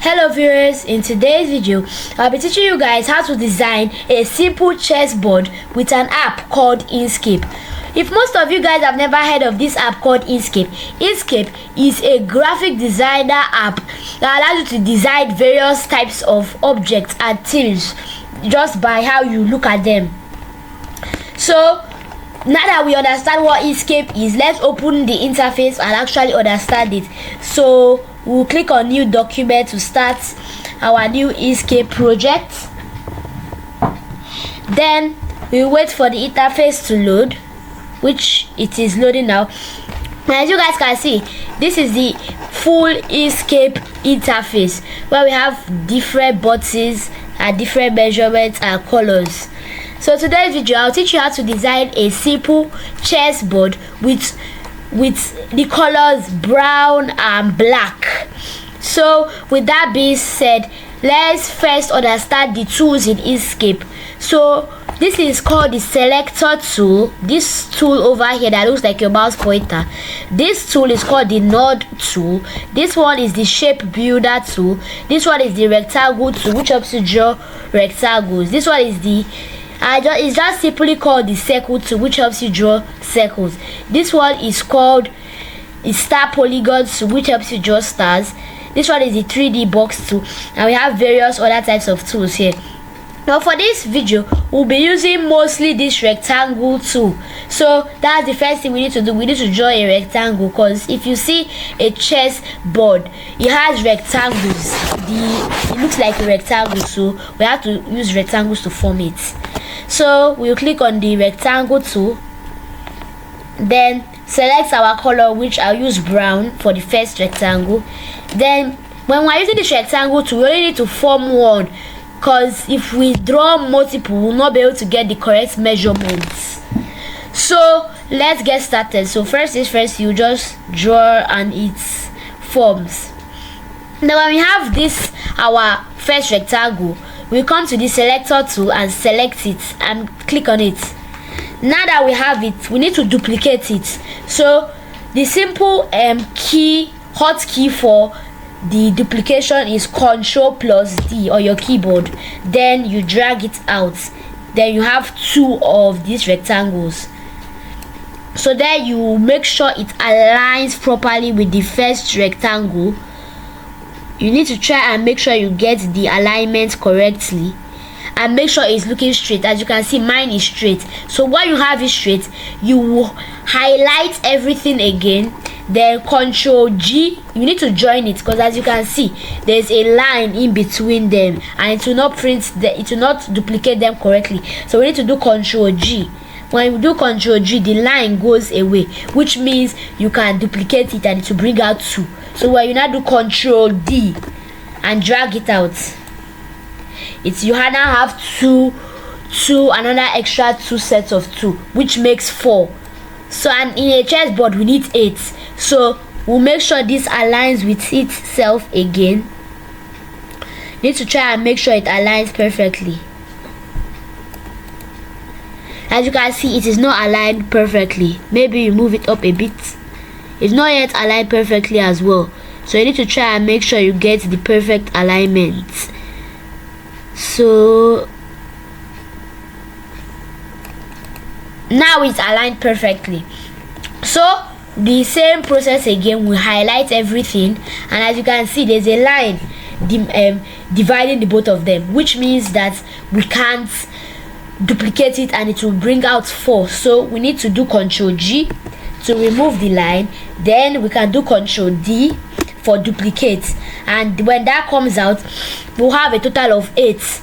Hello viewers, in today's video I'll be teaching you guys how to design a simple chessboard with an app called Inkscape. If most of you guys have never heard of this app called Inkscape, Inkscape is a graphic designer app that allows you to design various types of objects and things just by how you look at them. So now that we understand what Inkscape is, let's open the interface and actually understand it. So we'll click on new document to start our new Inkscape project. Then we'll wait for the interface to load, which it is loading now. And as you guys can see, this is the full Inkscape interface where we have different buttons and different measurements and colors. So today's video I'll teach you how to design a simple chessboard with the colors brown and black. So with that being said, let's first understand the tools in Inkscape. So this is called the selector tool. This tool over here that looks like your mouse pointer, this tool is called the node tool. This one is the shape builder tool. This one is the rectangle tool, which helps you draw rectangles. This one is the it's just simply called the circle tool, which helps you draw circles. This one is called the star polygon tool, which helps you draw stars. This one is the 3D box tool, and we have various other types of tools here. Now for this video we'll be using mostly this rectangle tool. So that's the first thing we need to do. We need to draw a rectangle, because if you see a chess board, it has rectangles. It looks like a rectangle, so we have to use rectangles to form it. So we'll click on the rectangle tool, then select our color, which I'll use brown for the first rectangle. Then when we're using this rectangle tool, we only need to form one, because if we draw multiple we'll not be able to get the correct measurements. So let's get started. So first things first, you just draw and it forms. Now when we have this our first rectangle, we come to the selector tool and select it and click on it. Now that we have it, we need to duplicate it. So the simple hotkey for the duplication is Ctrl+D on your keyboard. Then you drag it out. Then you have two of these rectangles. So then you make sure it aligns properly with the first rectangle. You need to try and make sure you get the alignment correctly and make sure it's looking straight. As you can see, mine is straight. So when you have it straight, you will highlight everything again, then Ctrl+G. You need to join it, because as you can see there's a line in between them and it will not duplicate them correctly. So we need to do Ctrl+G. When you do Ctrl+G, the line goes away, which means you can duplicate it and it will bring out two. So when you now do Ctrl+D and drag it out, you now have another extra two sets of two, which makes 4. So and in a chessboard we need 8. So we'll make sure this aligns with itself again. You need to try and make sure it aligns perfectly. As you can see, it is not aligned perfectly. Maybe you move it up a bit. It's not yet aligned perfectly as well. So you need to try and make sure you get the perfect alignment. So now it's aligned perfectly. So the same process again, we highlight everything, and as you can see there's a line dividing the both of them, which means that we can't duplicate it and it will bring out 4. So we need to do Ctrl+G to remove the line, then we can do Ctrl+D for duplicate, and when that comes out we'll have a total of 8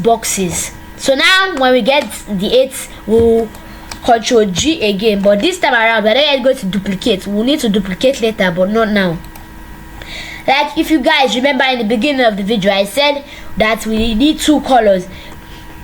boxes. So now when we get the 8, we'll Ctrl+G again, but this time around we're not yet going to duplicate. We'll need to duplicate later, but not now. Like if you guys remember in the beginning of the video, I said that we need two colors,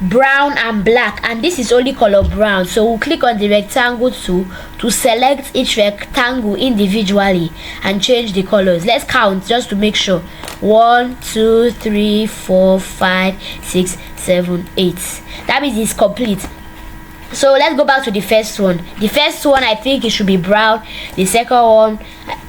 brown and black, and this is only color brown. So we'll click on the rectangle tool to select each rectangle individually and change the colors. Let's count just to make sure. 1 2 3 4 5 6 7 8. That means it's complete. So let's go back to the first one. The first one, I think it should be brown. The second one,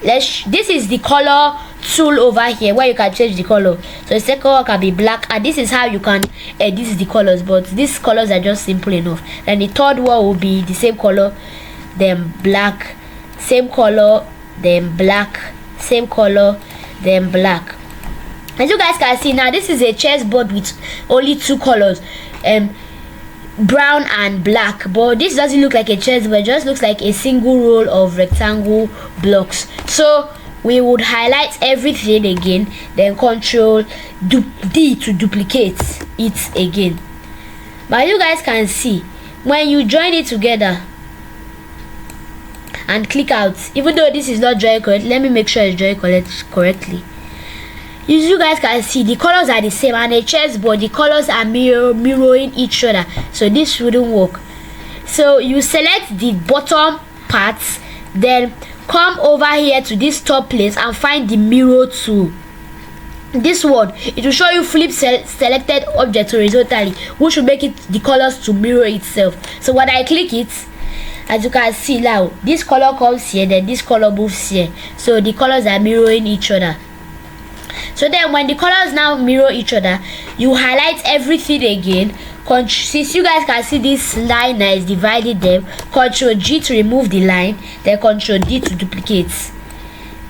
this is the color tool over here where you can change the color. So the second one can be black, and this is how you can this is the colors, but these colors are just simple enough. And the third one will be the same color, then black, same color, then black, same color, then black. As you guys can see now, this is a chessboard with only two colors, brown and black, but this doesn't look like a chessboard, it just looks like a single row of rectangle blocks. So we would highlight everything again, then Control D to duplicate it again. But you guys can see, when you join it together and click out, even though this is not joined correctly, let me make sure it's joined correctly. You guys can see the colors are the same, and a chessboard, the colors are mirroring each other, so this wouldn't work. So you select the bottom parts, then come over here to this top place and find the mirror tool. This one, it will show you flip selected object horizontally, which will make it the colors to mirror itself. So when I click it, as you can see now, this color comes here, then this color moves here, so the colors are mirroring each other. So then when the colors now mirror each other, you highlight everything again. Since you guys can see this line that is dividing them, Ctrl G to remove the line, then Ctrl D to duplicate.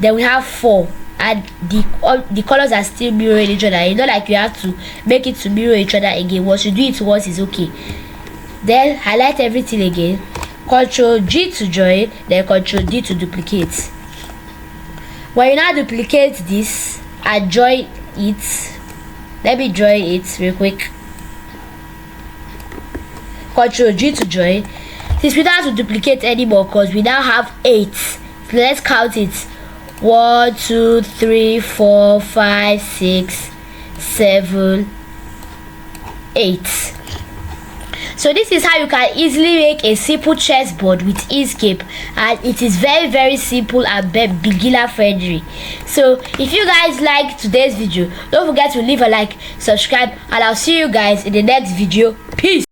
Then we have 4, and the colors are still mirroring each other. It's not like you have to make it to mirror each other again. Once you do it once is okay. Then highlight everything again, Ctrl G to join, then Ctrl D to duplicate. When you now duplicate this and join it, let me join it real quick. Ctrl G to join. Since we don't have to duplicate anymore because we now have 8, so let's count it. 1 2 3 4 5 6 7 8. So this is how you can easily make a simple chessboard with Inkscape, and it is very simple and beginner friendly. So if you guys like today's video, don't forget to leave a like, subscribe, and I'll see you guys in the next video. Peace.